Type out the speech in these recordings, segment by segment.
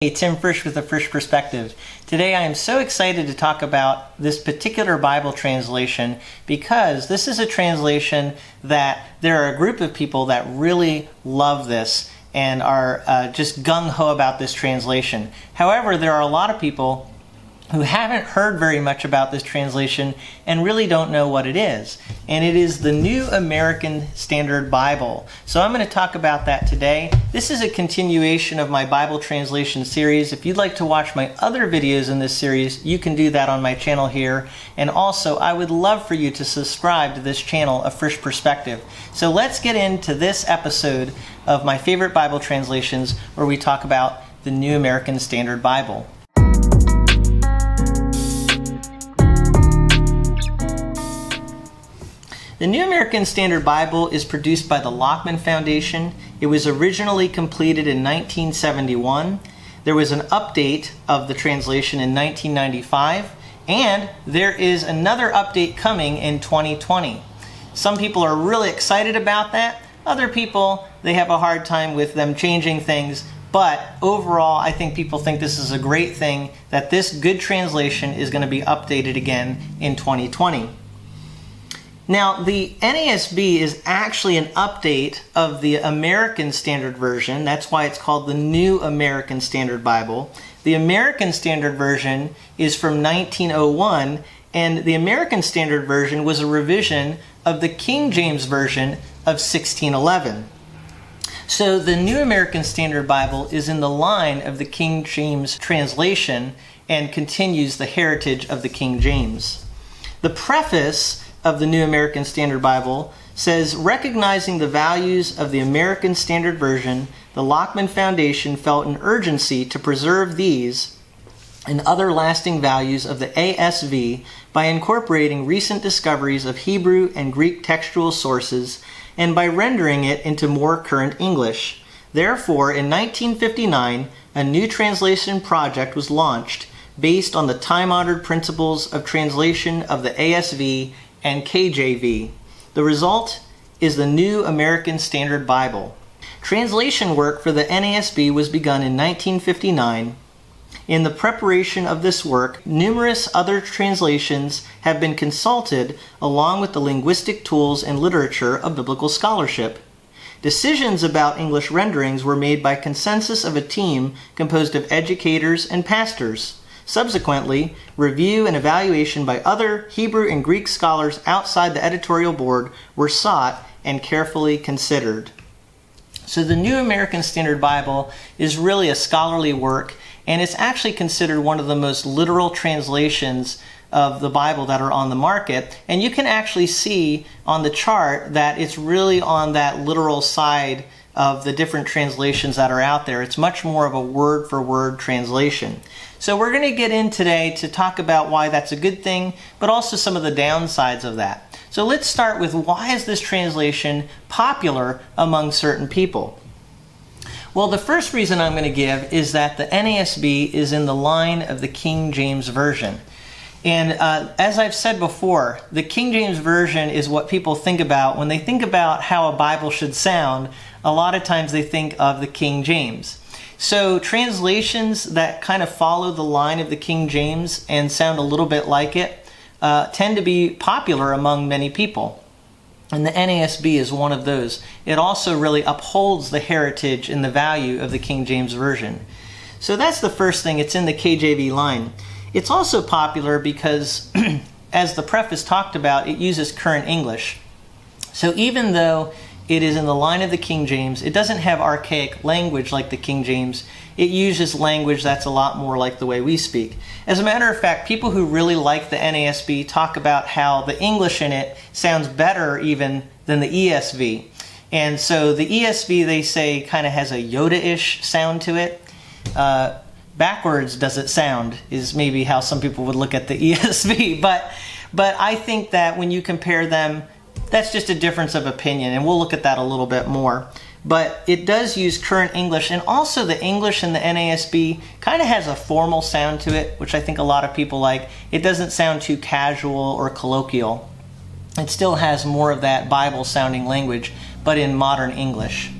Hey, Tim Frisch with the Frisch Perspective. Today I am so excited to talk about this particular Bible translation because this is a translation that there are a group of people that really love this and are just gung-ho about this translation. However, there are a lot of people who haven't heard very much about this translation and really don't know what it is. And it is the New American Standard Bible. So I'm going to talk about that today. This is a continuation of my Bible translation series. If you'd like to watch my other videos in this series, you can do that on my channel here. And also, I would love for you to subscribe to this channel, A Frisch Perspective. So let's get into this episode of my favorite Bible translations where we talk about the New American Standard Bible. The New American Standard Bible is produced by the Lockman Foundation. It was originally completed in 1971. There was an update of the translation in 1995, and there is another update coming in 2020. Some people are really excited about that. Other people, they have a hard time with them changing things. But overall, I think people think this is a great thing that this good translation is going to be updated again in 2020. Now, the NASB is actually an update of the American Standard Version. That's why it's called the New American Standard Bible. The American Standard Version is from 1901, and the American Standard Version was a revision of the King James Version of 1611. So the New American Standard Bible is in the line of the King James translation and continues the heritage of the King James. The preface of the New American Standard Bible says, recognizing the values of the American Standard Version, the Lockman Foundation felt an urgency to preserve these and other lasting values of the ASV by incorporating recent discoveries of Hebrew and Greek textual sources and by rendering it into more current English. Therefore, in 1959, a new translation project was launched based on the time-honored principles of translation of the ASV and KJV. The result is the New American Standard Bible. Translation work for the NASB was begun in 1959. In the preparation of this work, numerous other translations have been consulted along with the linguistic tools and literature of biblical scholarship. Decisions about English renderings were made by consensus of a team composed of educators and pastors. Subsequently, review and evaluation by other Hebrew and Greek scholars outside the editorial board were sought and carefully considered. So the New American Standard Bible is really a scholarly work, and it's actually considered one of the most literal translations of the Bible that are on the market. And you can actually see on the chart that it's really on that literal side of the different translations that are out there. It's much more of a word-for-word translation. So we're going to get in today to talk about why that's a good thing, but also some of the downsides of that. So let's start with, why is this translation popular among certain people? Well, the first reason I'm going to give is that the NASB is in the line of the King James Version. And as I've said before, the King James Version is what people think about when they think about how a Bible should sound. A lot of times they think of the King James. So translations that kind of follow the line of the King James and sound a little bit like it tend to be popular among many people. And the NASB is one of those. It also really upholds the heritage and the value of the King James Version. So that's the first thing. It's in the KJV line. It's also popular because, as the preface talked about, it uses current English. So even though it is in the line of the King James, it doesn't have archaic language like the King James. It uses language that's a lot more like the way we speak. As a matter of fact, people who really like the NASB talk about how the English in it sounds better even than the ESV. And so the ESV, they say, kind of has a Yoda-ish sound to it. Backwards does it sound is maybe how some people would look at the ESV. But I think that when you compare them, that's just a difference of opinion, and we'll look at that a little bit more. But it does use current English, and also the English in the NASB kind of has a formal sound to it, which I think a lot of people like. It doesn't sound too casual or colloquial. It still has more of that Bible-sounding language, but in modern English.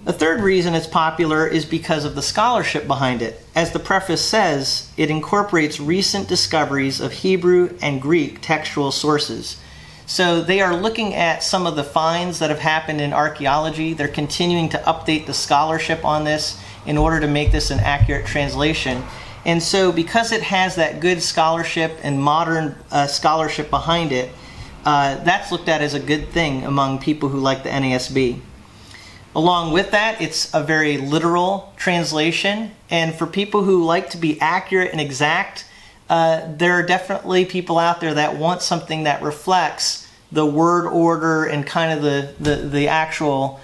A third reason it's popular is because of the scholarship behind it. As the preface says, it incorporates recent discoveries of Hebrew and Greek textual sources. So they are looking at some of the finds that have happened in archaeology. They're continuing to update the scholarship on this in order to make this an accurate translation. And so because it has that good scholarship and modern scholarship behind it, that's looked at as a good thing among people who like the NASB. Along with that, it's a very literal translation, and for people who like to be accurate and exact, there are definitely people out there that want something that reflects the word order and kind of the actual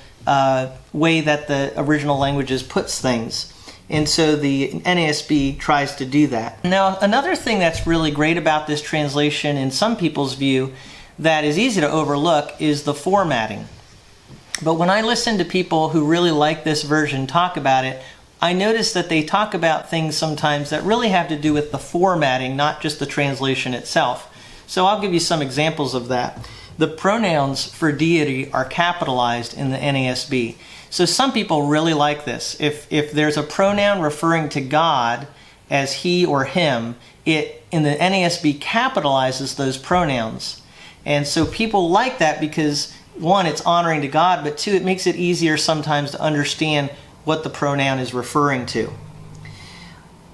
way that the original languages puts things. And so the NASB tries to do that. Now, another thing that's really great about this translation in some people's view that is easy to overlook is the formatting. But when I listen to people who really like this version talk about it, I notice that they talk about things sometimes that really have to do with the formatting, not just the translation itself. So I'll give you some examples of that. The pronouns for deity are capitalized in the NASB. So some people really like this. If there's a pronoun referring to God as he or him, it in the NASB capitalizes those pronouns. And so people like that because one, it's honoring to God, but two, it makes it easier sometimes to understand what the pronoun is referring to.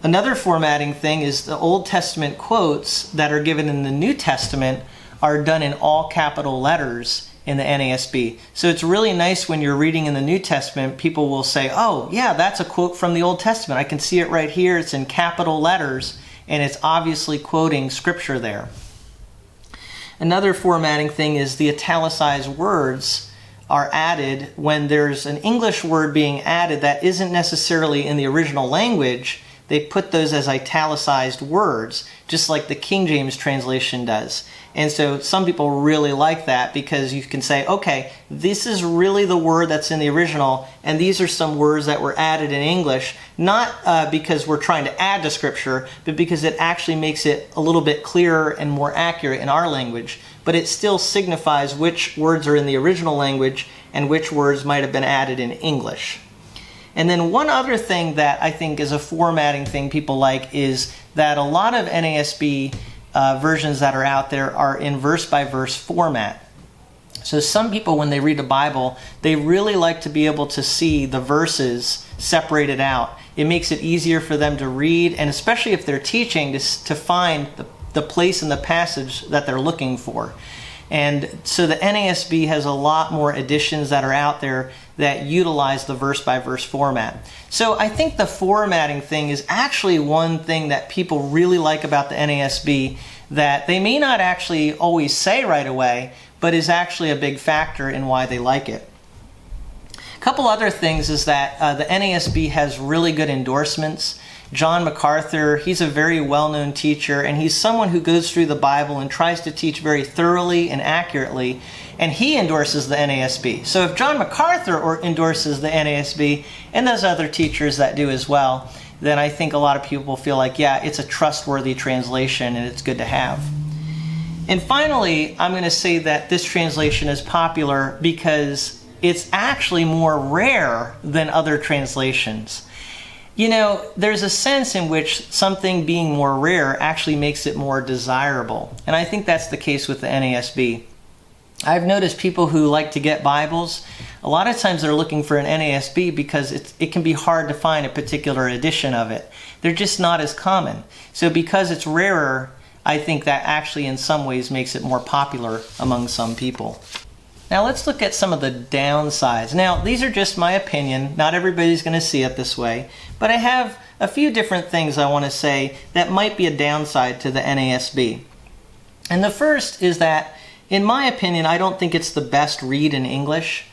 Another formatting thing is the Old Testament quotes that are given in the New Testament are done in all capital letters in the NASB. So it's really nice when you're reading in the New Testament, people will say, oh yeah, that's a quote from the Old Testament. I can see it right here. It's in capital letters, and it's obviously quoting scripture there. Another formatting thing is the italicized words are added when there's an English word being added that isn't necessarily in the original language. They put those as italicized words, just like the King James translation does. And so some people really like that because you can say, okay, this is really the word that's in the original, and these are some words that were added in English, not because we're trying to add to Scripture, but because it actually makes it a little bit clearer and more accurate in our language. But it still signifies which words are in the original language and which words might have been added in English. And then one other thing that I think is a formatting thing people like is that a lot of NASB versions that are out there are in verse-by-verse format. So some people, when they read the Bible, they really like to be able to see the verses separated out. It makes it easier for them to read, and especially if they're teaching, to find the place in the passage that they're looking for. And so the NASB has a lot more editions that are out there that utilize the verse-by-verse format. So I think the formatting thing is actually one thing that people really like about the NASB that they may not actually always say right away, but is actually a big factor in why they like it. A couple other things is that the NASB has really good endorsements. John MacArthur, he's a very well-known teacher, and he's someone who goes through the Bible and tries to teach very thoroughly and accurately, and he endorses the NASB. So if John MacArthur endorses the NASB, and there's other teachers that do as well, then I think a lot of people feel like, yeah, it's a trustworthy translation and it's good to have. And finally, I'm going to say that this translation is popular because it's actually more rare than other translations. You know, there's a sense in which something being more rare actually makes it more desirable. And I think that's the case with the NASB. I've noticed people who like to get Bibles, a lot of times they're looking for an NASB because it can be hard to find a particular edition of it. They're just not as common. So because it's rarer, I think that actually in some ways makes it more popular among some people. Now let's look at some of the downsides. Now these are just my opinion. Not everybody's going to see it this way. But I have a few different things I want to say that might be a downside to the NASB. And the first is that, in my opinion, I don't think it's the best read in English.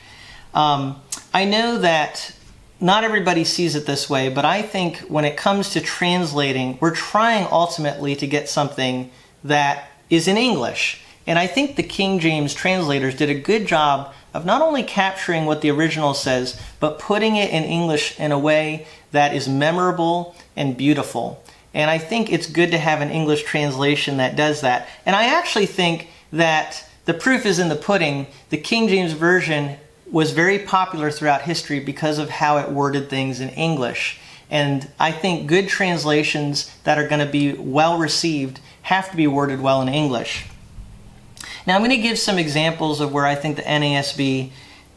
I know that not everybody sees it this way, but I think when it comes to translating, we're trying ultimately to get something that is in English. And I think the King James translators did a good job of not only capturing what the original says, but putting it in English in a way that is memorable and beautiful. And I think it's good to have an English translation that does that. And I actually think that the proof is in the pudding. The King James Version was very popular throughout history because of how it worded things in English. And I think good translations that are going to be well received have to be worded well in English. Now I'm going to give some examples of where I think the NASB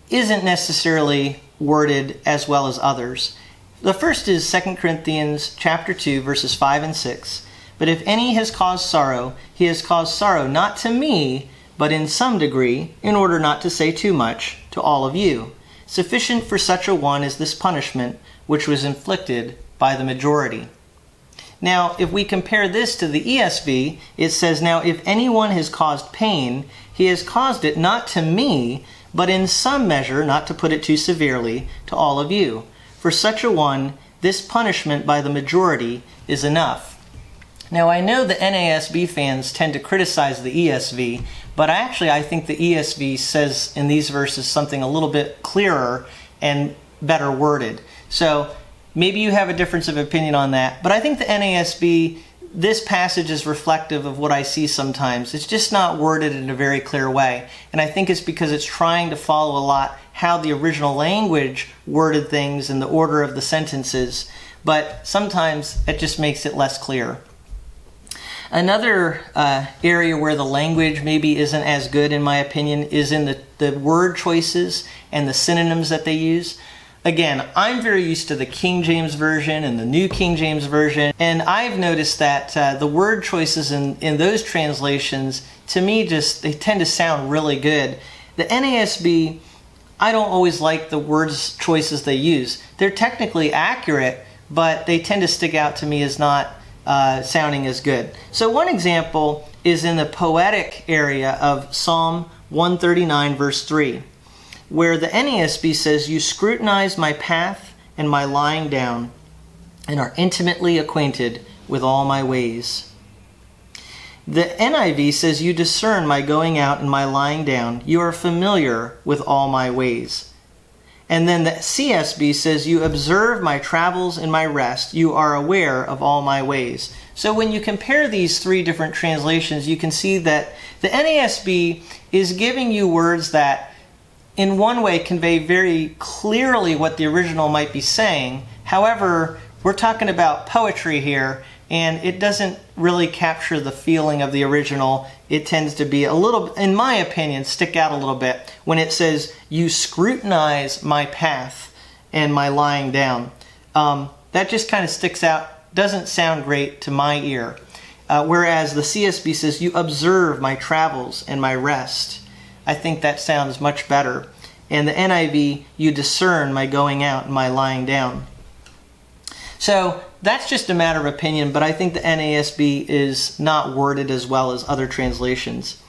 isn't necessarily worded as well as others. The first is 2 Corinthians chapter 2, verses 5 and 6. But if any has caused sorrow, he has caused sorrow not to me, but in some degree, in order not to say too much, to all of you. Sufficient for such a one is this punishment, which was inflicted by the majority. Now, if we compare this to the ESV, it says, now if anyone has caused pain, he has caused it not to me, but in some measure, not to put it too severely, to all of you. For such a one, this punishment by the majority is enough. Now, I know the NASB fans tend to criticize the ESV, but I think the ESV says in these verses something a little bit clearer and better worded. So maybe you have a difference of opinion on that, but I think the NASB, this passage is reflective of what I see sometimes. It's just not worded in a very clear way, and I think it's because it's trying to follow a lot how the original language worded things in the order of the sentences, but sometimes it just makes it less clear. Another area where the language maybe isn't as good, in my opinion, is in the word choices and the synonyms that they use. Again, I'm very used to the King James Version and the New King James Version, and I've noticed that the word choices in those translations, to me, they tend to sound really good. The NASB, I don't always like the words choices they use. They're technically accurate, but they tend to stick out to me as not sounding as good. So one example is in the poetic area of Psalm 139, verse 3. Where the NASB says, you scrutinize my path and my lying down, and are intimately acquainted with all my ways. The NIV says, you discern my going out and my lying down. You are familiar with all my ways. And then the CSB says, you observe my travels and my rest. You are aware of all my ways. So when you compare these three different translations, you can see that the NASB is giving you words that in one way convey very clearly what the original might be saying. However, we're talking about poetry here, and it doesn't really capture the feeling of the original. It tends to be a little, in my opinion, stick out a little bit when it says, you scrutinize my path and my lying down. That just kind of sticks out, doesn't sound great to my ear. Whereas the CSB says, you observe my travels and my rest. I think that sounds much better. And the NIV, you discern my going out and my lying down. So that's just a matter of opinion, but I think the NASB is not worded as well as other translations.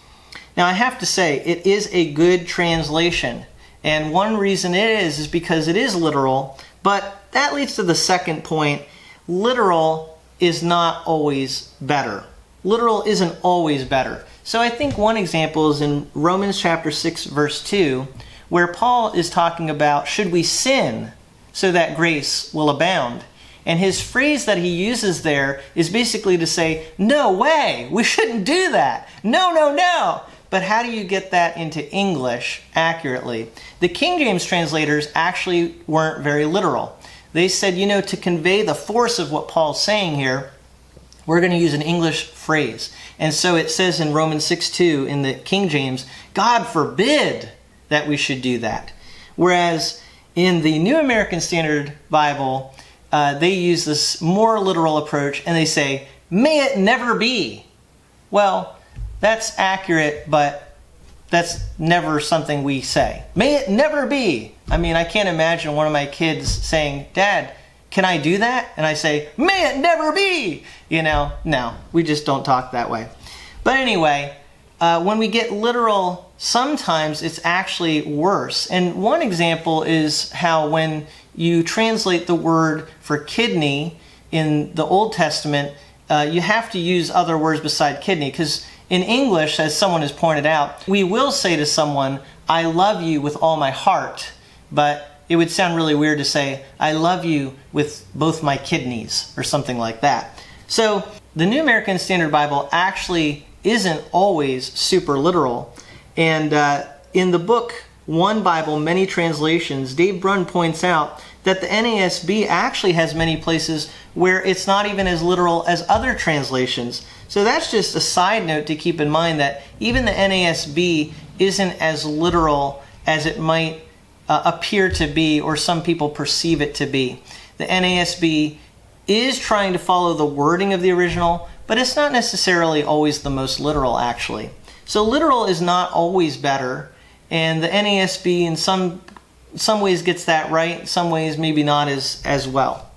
Now I have to say, it is a good translation. And one reason it is because it is literal, but that leads to the second point. Literal is not always better. Literal isn't always better. So I think one example is in Romans chapter 6, verse 2, where Paul is talking about, should we sin so that grace will abound? And his phrase that he uses there is basically to say, no way, we shouldn't do that. No, no, no. But how do you get that into English accurately? The King James translators actually weren't very literal. They said, to convey the force of what Paul's saying here, we're going to use an English phrase. And so it says in Romans 6:2 in the King James, God forbid that we should do that. Whereas in the New American Standard Bible, they use this more literal approach and they say, may it never be. Well, that's accurate, but that's never something we say. May it never be. I mean, I can't imagine one of my kids saying, Dad, can I do that? And I say, may it never be. No, we just don't talk that way. But anyway, when we get literal, sometimes it's actually worse. And one example is how when you translate the word for kidney in the Old Testament, you have to use other words beside kidney, because in English, as someone has pointed out, we will say to someone, I love you with all my heart, but it would sound really weird to say, I love you with both my kidneys, or something like that. So the New American Standard Bible actually isn't always super literal. And in the book One Bible, Many Translations, Dave Brunn points out that the NASB actually has many places where it's not even as literal as other translations. So that's just a side note to keep in mind, that even the NASB isn't as literal as it might appear to be, or some people perceive it to be. The NASB is trying to follow the wording of the original, but it's not necessarily always the most literal, actually. So literal is not always better, and the NASB in some ways gets that right, some ways maybe not as well.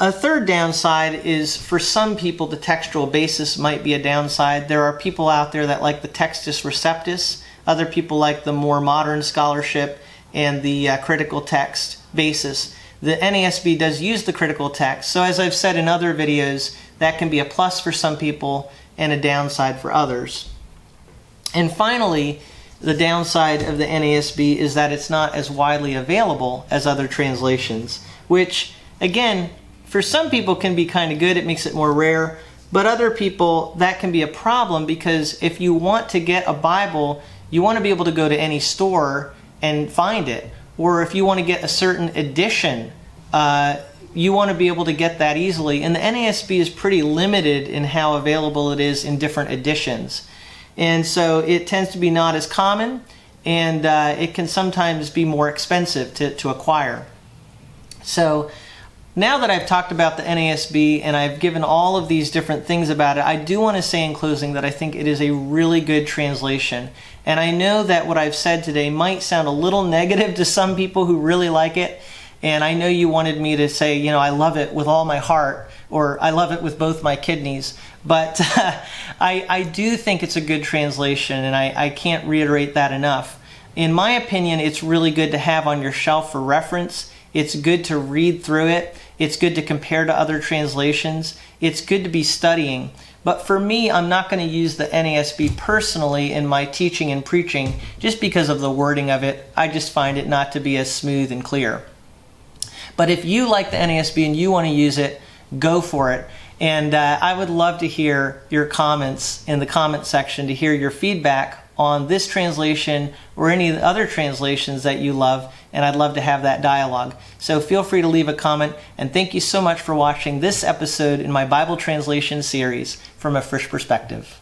A third downside is, for some people, the textual basis might be a downside. There are people out there that like the Textus Receptus. Other people like the more modern scholarship and the critical text basis. The NASB does use the critical text. So as I've said in other videos, that can be a plus for some people and a downside for others. And finally, the downside of the NASB is that it's not as widely available as other translations, which, again, for some people can be kind of good. It makes it more rare. But other people, that can be a problem, because if you want to get a Bible, you want to be able to go to any store and find it. Or if you want to get a certain edition, you want to be able to get that easily. And the NASB is pretty limited in how available it is in different editions. And so it tends to be not as common, and it can sometimes be more expensive to acquire. So now that I've talked about the NASB and I've given all of these different things about it, I do want to say in closing that I think it is a really good translation. And I know that what I've said today might sound a little negative to some people who really like it. And I know you wanted me to say, you know, I love it with all my heart, or I love it with both my kidneys. But I do think it's a good translation, and I can't reiterate that enough. In my opinion, it's really good to have on your shelf for reference. It's good to read through it. It's good to compare to other translations. It's good to be studying. But for me, I'm not going to use the NASB personally in my teaching and preaching just because of the wording of it. I just find it not to be as smooth and clear. But if you like the NASB and you want to use it, go for it. And I would love to hear your comments in the comment section, to hear your feedback on this translation or any of the other translations that you love, and I'd love to have that dialogue. So feel free to leave a comment, and thank you so much for watching this episode in my Bible translation series from a Frisch perspective.